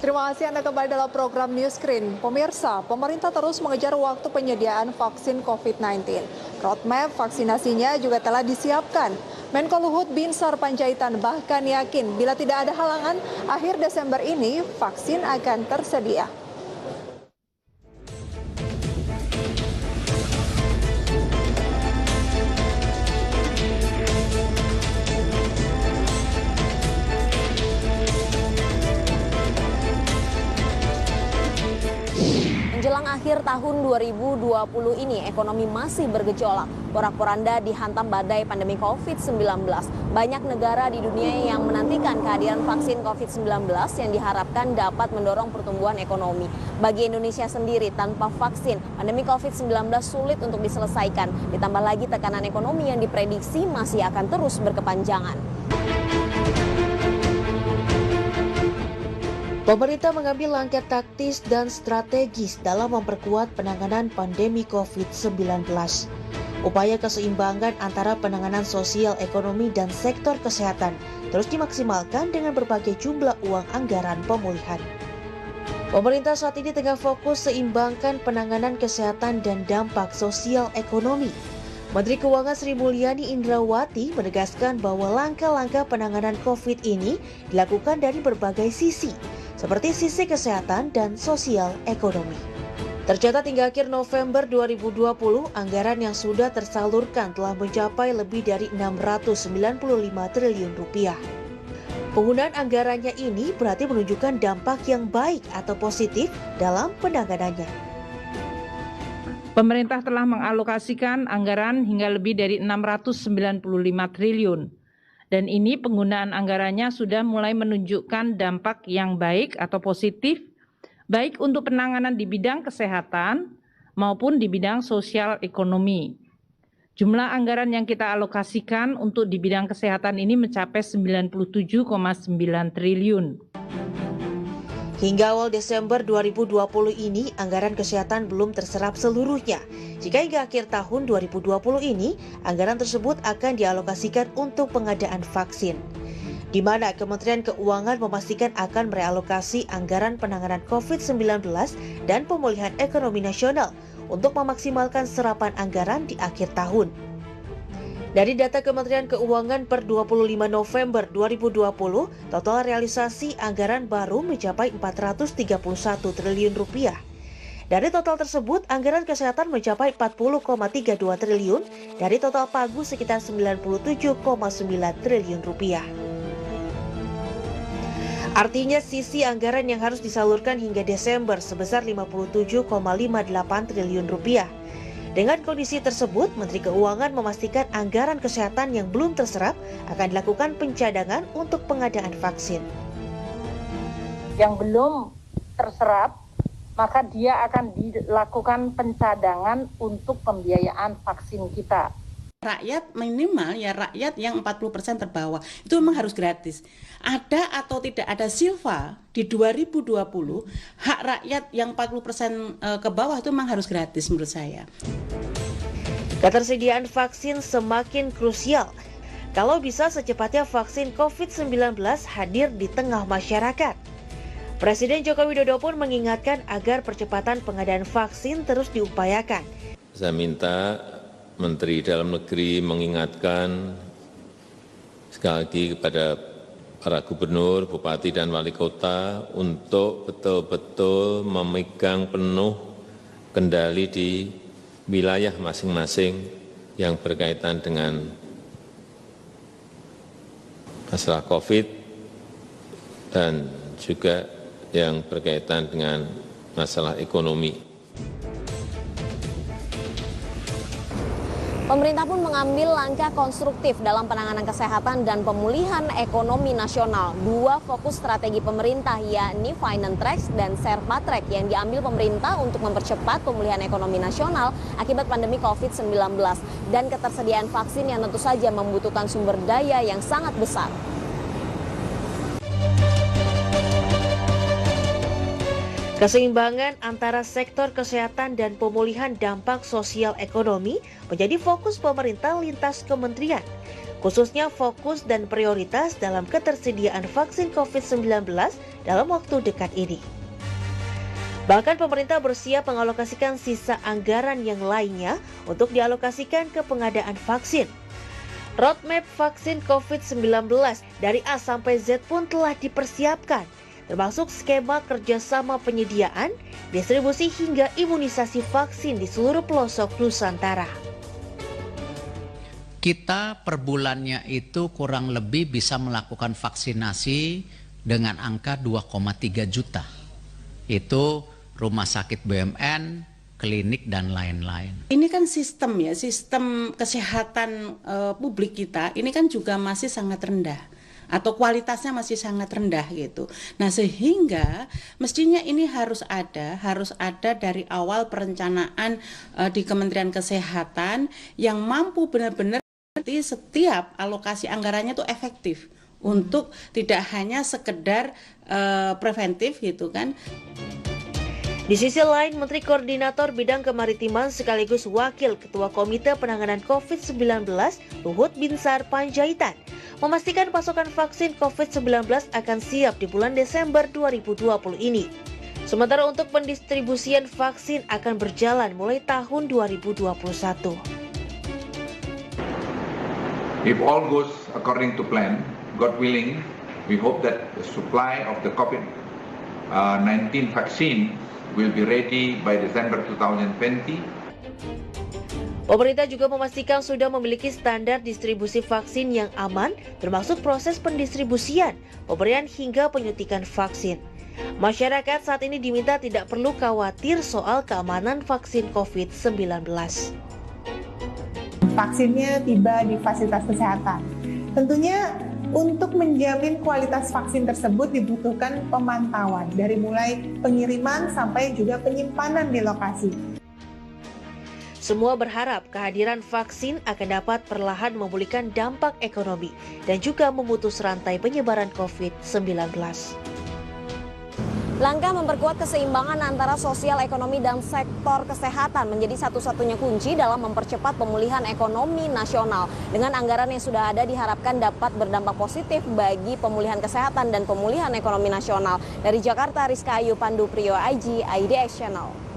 Terima kasih Anda kembali dalam program News Screen. Pemirsa, pemerintah terus mengejar waktu penyediaan vaksin COVID-19. Roadmap vaksinasinya juga telah disiapkan. Menko Luhut Binsar Panjaitan bahkan yakin bila tidak ada halangan, akhir Desember ini vaksin akan tersedia. Menjelang akhir tahun 2020 ini, ekonomi masih bergejolak. Porak-poranda dihantam badai pandemi COVID-19. Banyak negara di dunia yang menantikan kehadiran vaksin COVID-19 yang diharapkan dapat mendorong pertumbuhan ekonomi. Bagi Indonesia sendiri, tanpa vaksin, pandemi COVID-19 sulit untuk diselesaikan. Ditambah lagi tekanan ekonomi yang diprediksi masih akan terus berkepanjangan. Pemerintah mengambil langkah taktis dan strategis dalam memperkuat penanganan pandemi COVID-19. Upaya keseimbangan antara penanganan sosial, ekonomi, dan sektor kesehatan terus dimaksimalkan dengan berbagai jumlah uang anggaran pemulihan. Pemerintah saat ini tengah fokus seimbangkan penanganan kesehatan dan dampak sosial ekonomi. Menteri Keuangan Sri Mulyani Indrawati menegaskan bahwa langkah-langkah penanganan COVID ini dilakukan dari berbagai sisi, seperti sisi kesehatan dan sosial ekonomi. Tercatat hingga akhir November 2020, anggaran yang sudah tersalurkan telah mencapai lebih dari 695 triliun rupiah. Penggunaan anggarannya ini berarti menunjukkan dampak yang baik atau positif dalam penanganannya. Pemerintah telah mengalokasikan anggaran hingga lebih dari 695 triliun. Dan ini penggunaan anggarannya sudah mulai menunjukkan dampak yang baik atau positif, baik untuk penanganan di bidang kesehatan maupun di bidang sosial ekonomi. Jumlah anggaran yang kita alokasikan untuk di bidang kesehatan ini mencapai 97,9 triliun. Hingga awal Desember 2020 ini, anggaran kesehatan belum terserap seluruhnya. Jika hingga akhir tahun 2020 ini, anggaran tersebut akan dialokasikan untuk pengadaan vaksin. Di mana Kementerian Keuangan memastikan akan merealokasi anggaran penanganan COVID-19 dan pemulihan ekonomi nasional untuk memaksimalkan serapan anggaran di akhir tahun. Dari data Kementerian Keuangan per 25 November 2020, total realisasi anggaran baru mencapai 431 triliun rupiah. Dari total tersebut, anggaran kesehatan mencapai 40,32 triliun, dari total pagu sekitar 97,9 triliun rupiah. Artinya sisi anggaran yang harus disalurkan hingga Desember sebesar 57,58 triliun rupiah. Dengan kondisi tersebut, Menteri Keuangan memastikan anggaran kesehatan yang belum terserap akan dilakukan pencadangan untuk pengadaan vaksin. Yang belum terserap, maka dia akan dilakukan pencadangan untuk pembiayaan vaksin kita. Rakyat minimal ya rakyat yang 40% terbawah itu memang harus gratis. Ada atau tidak ada silva di 2020, hak rakyat yang 40% ke bawah itu memang harus gratis menurut saya. Ketersediaan vaksin semakin krusial. Kalau bisa secepatnya vaksin COVID-19 hadir di tengah masyarakat. Presiden Joko Widodo pun mengingatkan agar percepatan pengadaan vaksin terus diupayakan. Saya minta Menteri Dalam Negeri mengingatkan sekali lagi kepada para gubernur, bupati, dan wali kota untuk betul-betul memegang penuh kendali di wilayah masing-masing yang berkaitan dengan masalah COVID dan juga yang berkaitan dengan masalah ekonomi. Pemerintah pun mengambil langkah konstruktif dalam penanganan kesehatan dan pemulihan ekonomi nasional. Dua fokus strategi pemerintah yakni Finance Track dan Sherpa Track yang diambil pemerintah untuk mempercepat pemulihan ekonomi nasional akibat pandemi COVID-19 dan ketersediaan vaksin yang tentu saja membutuhkan sumber daya yang sangat besar. Keseimbangan antara sektor kesehatan dan pemulihan dampak sosial ekonomi menjadi fokus pemerintah lintas kementerian, khususnya fokus dan prioritas dalam ketersediaan vaksin COVID-19 dalam waktu dekat ini. Bahkan pemerintah bersiap mengalokasikan sisa anggaran yang lainnya untuk dialokasikan ke pengadaan vaksin. Roadmap vaksin COVID-19 dari A sampai Z pun telah dipersiapkan, termasuk skema kerjasama penyediaan, distribusi hingga imunisasi vaksin di seluruh pelosok Nusantara. Kita per bulannya itu kurang lebih bisa melakukan vaksinasi dengan angka 2,3 juta. Itu rumah sakit BUMN, klinik, dan lain-lain. Ini kan sistem ya, sistem kesehatan publik kita ini kan juga masih sangat rendah. Atau kualitasnya masih sangat rendah gitu. Nah sehingga mestinya ini harus ada dari awal perencanaan di Kementerian Kesehatan yang mampu benar-benar setiap alokasi anggarannya itu efektif untuk tidak hanya sekedar preventif gitu kan. Di sisi lain, Menteri Koordinator Bidang Kemaritiman sekaligus Wakil Ketua Komite Penanganan COVID-19 Luhut Binsar Panjaitan memastikan pasokan vaksin COVID-19 akan siap di bulan Desember 2020 ini. Sementara untuk pendistribusian vaksin akan berjalan mulai tahun 2021. If all goes according to plan, God willing, we hope that the supply of the COVID-19 vaccine will be ready by December 2020. Pemerintah juga memastikan sudah memiliki standar distribusi vaksin yang aman, termasuk proses pendistribusian, pemberian hingga penyuntikan vaksin. Masyarakat saat ini diminta tidak perlu khawatir soal keamanan vaksin COVID-19. Vaksinnya tiba di fasilitas kesehatan. Tentunya untuk menjamin kualitas vaksin tersebut dibutuhkan pemantauan dari mulai pengiriman sampai juga penyimpanan di lokasi. Semua berharap kehadiran vaksin akan dapat perlahan memulihkan dampak ekonomi dan juga memutus rantai penyebaran COVID-19. Langkah memperkuat keseimbangan antara sosial ekonomi dan sektor kesehatan menjadi satu-satunya kunci dalam mempercepat pemulihan ekonomi nasional. Dengan anggaran yang sudah ada diharapkan dapat berdampak positif bagi pemulihan kesehatan dan pemulihan ekonomi nasional. Dari Jakarta, Rizka Ayu Pandu Priyo, IG, IDX Channel.